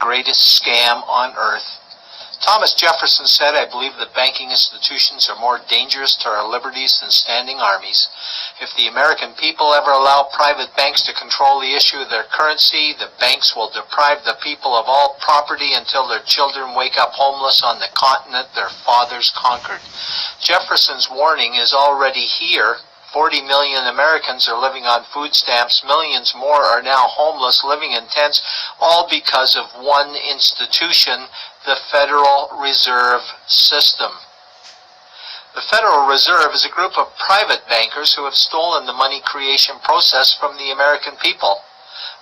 greatest scam on earth. Thomas Jefferson said, "I believe that banking institutions are more dangerous to our liberties than standing armies. If the American people ever allow private banks to control the issue of their currency, the banks will deprive the people of all property until their children wake up homeless on the continent their fathers conquered." Jefferson's warning is already here. 40 million Americans are living on food stamps. Millions more are now homeless, living in tents, all because of one institution, the Federal Reserve System. The Federal Reserve is a group of private bankers who have stolen the money creation process from the American people.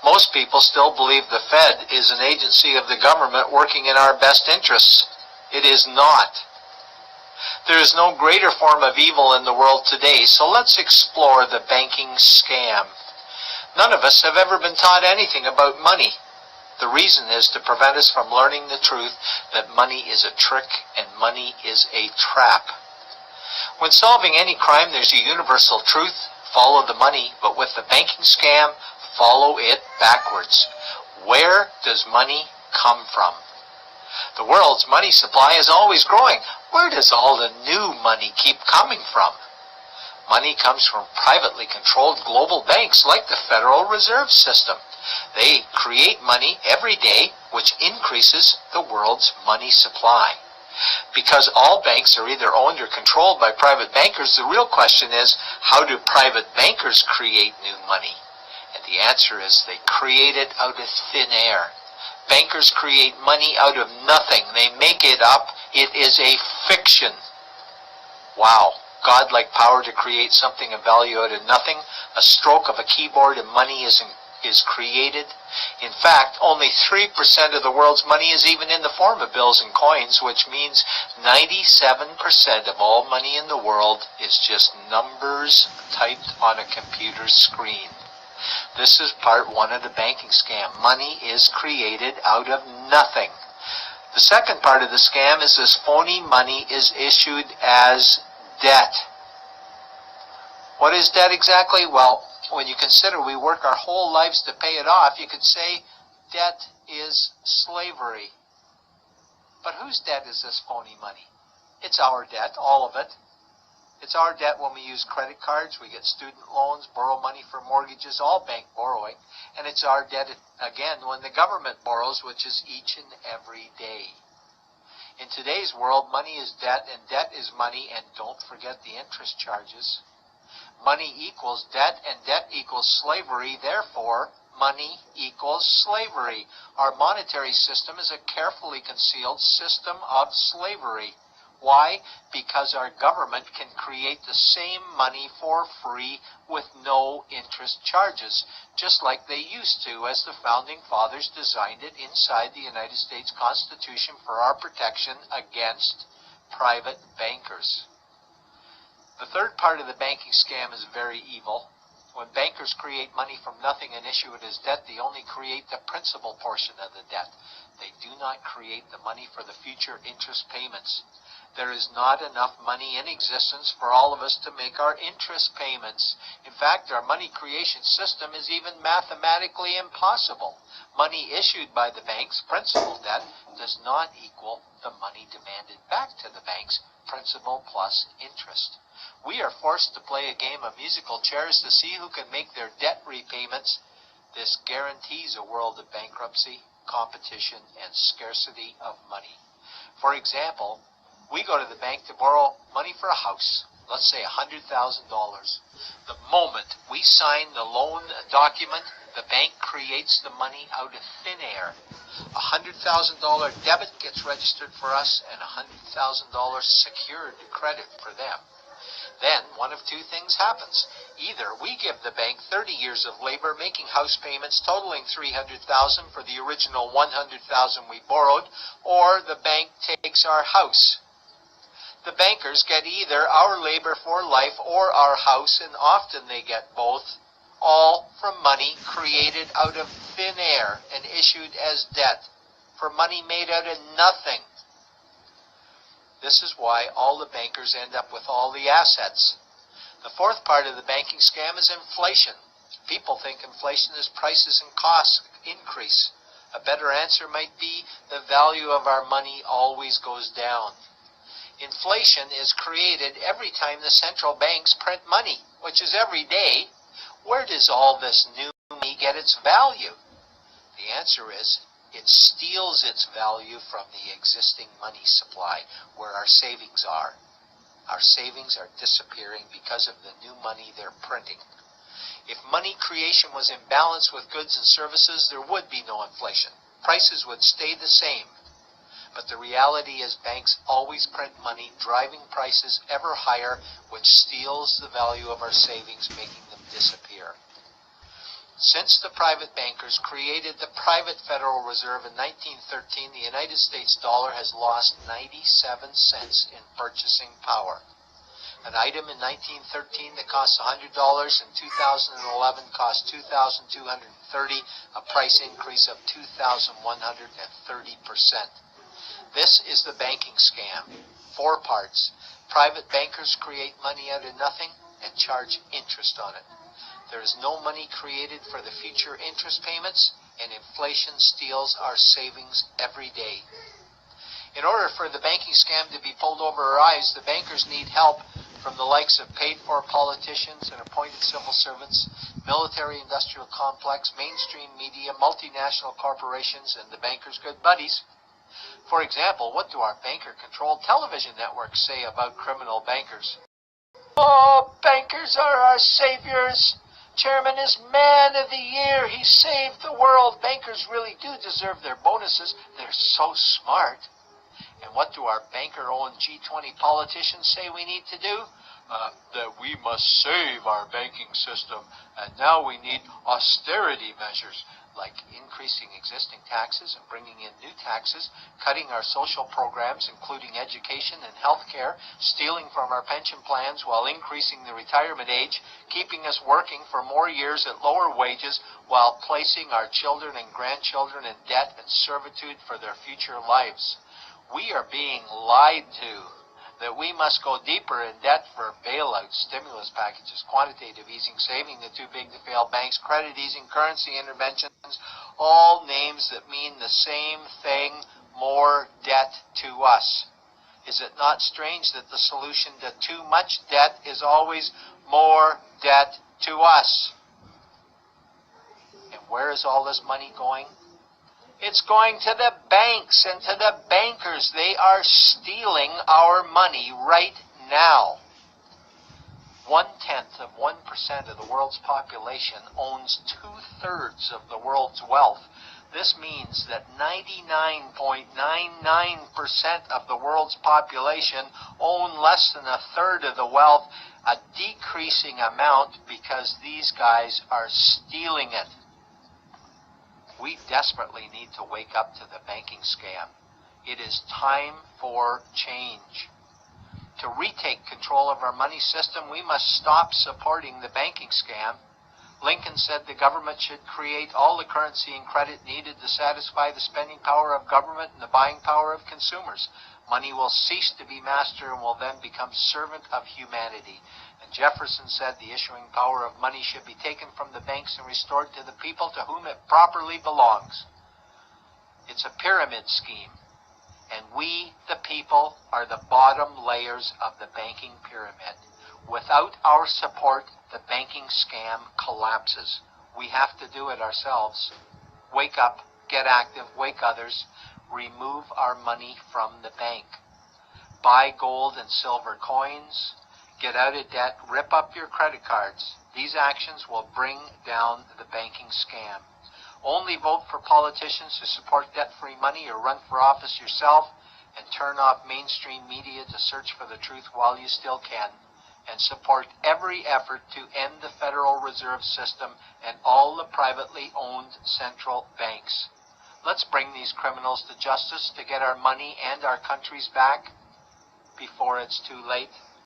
Most people still believe the Fed is an agency of the government working in our best interests. It is not. There is no greater form of evil in the world today, so let's explore the banking scam. None of us have ever been taught anything about money. The reason is to prevent us from learning the truth that money is a trick and money is a trap. When solving any crime, there's a universal truth: follow the money, but with the banking scam, follow it backwards. Where does money come from? The world's money supply is always growing. Where does all the new money keep coming from? Money comes from privately controlled global banks like the Federal Reserve System. They create money every day, which increases the world's money supply. Because all banks are either owned or controlled by private bankers, the real question is, how do private bankers create new money? And the answer is they create it out of thin air. Bankers create money out of nothing. They make it up. It is a fiction. Wow. Godlike power to create something of value out of nothing. A stroke of a keyboard and money is created. In fact, only 3% of the world's money is even in the form of bills and coins, which means 97% of all money in the world is just numbers typed on a computer screen. This is part one of the banking scam. Money is created out of nothing. The second part of the scam is this phony money is issued as debt. What is debt exactly? Well, when you consider we work our whole lives to pay it off, you could say debt is slavery. But whose debt is this phony money? It's our debt, all of it. It's our debt when we use credit cards, we get student loans, borrow money for mortgages, all bank borrowing. And it's our debt, again, when the government borrows, which is each and every day. In today's world, money is debt, and debt is money, and don't forget the interest charges. Money equals debt, and debt equals slavery. Therefore, money equals slavery. Our monetary system is a carefully concealed system of slavery. Why? Because our government can create the same money for free with no interest charges, just like they used to, as the Founding Fathers designed it inside the United States Constitution for our protection against private bankers. The third part of the banking scam is very evil. When bankers create money from nothing and issue it as debt, they only create the principal portion of the debt. They do not create the money for the future interest payments. There is not enough money in existence for all of us to make our interest payments. In fact, our money creation system is even mathematically impossible. Money issued by the banks, principal debt, does not equal the money demanded back to the banks, principal plus interest. We are forced to play a game of musical chairs to see who can make their debt repayments. This guarantees a world of bankruptcy, competition, and scarcity of money. For example, we go to the bank to borrow money for a house, let's say $100,000. The moment we sign the loan document, the bank creates the money out of thin air. $100,000 debit gets registered for us and $100,000 secured credit for them. Then one of two things happens. Either we give the bank 30 years of labor making house payments totaling $300,000 for the original $100,000 we borrowed, or the bank takes our house. The bankers get either our labor for life or our house, and often they get both, all from money created out of thin air and issued as debt, for money made out of nothing. This is why all the bankers end up with all the assets. The fourth part of the banking scam is inflation. People think inflation is prices and costs increase. A better answer might be the value of our money always goes down. Inflation is created every time the central banks print money, which is every day. Where does all this new money get its value? The answer is, it steals its value from the existing money supply, where our savings are. Our savings are disappearing because of the new money they're printing. If money creation was in balance with goods and services, there would be no inflation. Prices would stay the same. But the reality is banks always print money, driving prices ever higher, which steals the value of our savings, making them disappear. Since the private bankers created the private Federal Reserve in 1913, the United States dollar has lost 97 cents in purchasing power. An item in 1913 that cost $100 in 2011 cost $2,230, a price increase of 2,130%. This is the banking scam. 4 parts. Private bankers create money out of nothing and charge interest on it. There is no money created for the future interest payments, and inflation steals our savings every day. In order for the banking scam to be pulled over our eyes, the bankers need help from the likes of paid-for politicians and appointed civil servants, military-industrial complex, mainstream media, multinational corporations, and the bankers' good buddies. For example, what do our banker-controlled television networks say about criminal bankers? Oh, bankers are our saviors. Chairman is Man of the Year. He saved the world. Bankers really do deserve their bonuses. They're so smart. And what do our banker-owned G20 politicians say we need to do? That we must save our banking system, and now we need austerity measures, like increasing existing taxes and bringing in new taxes, cutting our social programs, including education and health care, stealing from our pension plans while increasing the retirement age, keeping us working for more years at lower wages while placing our children and grandchildren in debt and servitude for their future lives. We are being lied to. That we must go deeper in debt for bailouts, stimulus packages, quantitative easing, saving the too big to fail banks, credit easing, currency interventions, all names that mean the same thing, more debt to us. Is it not strange that the solution to too much debt is always more debt to us? And where is all this money going? It's going to the banks and to the bankers. They are stealing our money right now. 1/10 of 1% of the world's population owns 2/3 of the world's wealth. This means that 99.99% of the world's population own less than 1/3 of the wealth, a decreasing amount because these guys are stealing it. We desperately need to wake up to the banking scam. It is time for change. To retake control of our money system, we must stop supporting the banking scam. Lincoln said the government should create all the currency and credit needed to satisfy the spending power of government and the buying power of consumers. Money will cease to be master and will then become servant of humanity. And Jefferson said the issuing power of money should be taken from the banks and restored to the people to whom it properly belongs. It's a pyramid scheme, and we, the people, are the bottom layers of the banking pyramid. Without our support, the banking scam collapses. We have to do it ourselves. Wake up, get active, wake others, remove our money from the bank. Buy gold and silver coins, get out of debt, rip up your credit cards. These actions will bring down the banking scam. Only vote for politicians who support debt-free money, or run for office yourself, and turn off mainstream media to search for the truth while you still can. And support every effort to end the Federal Reserve System and all the privately owned central banks. Let's bring these criminals to justice to get our money and our countries back before it's too late.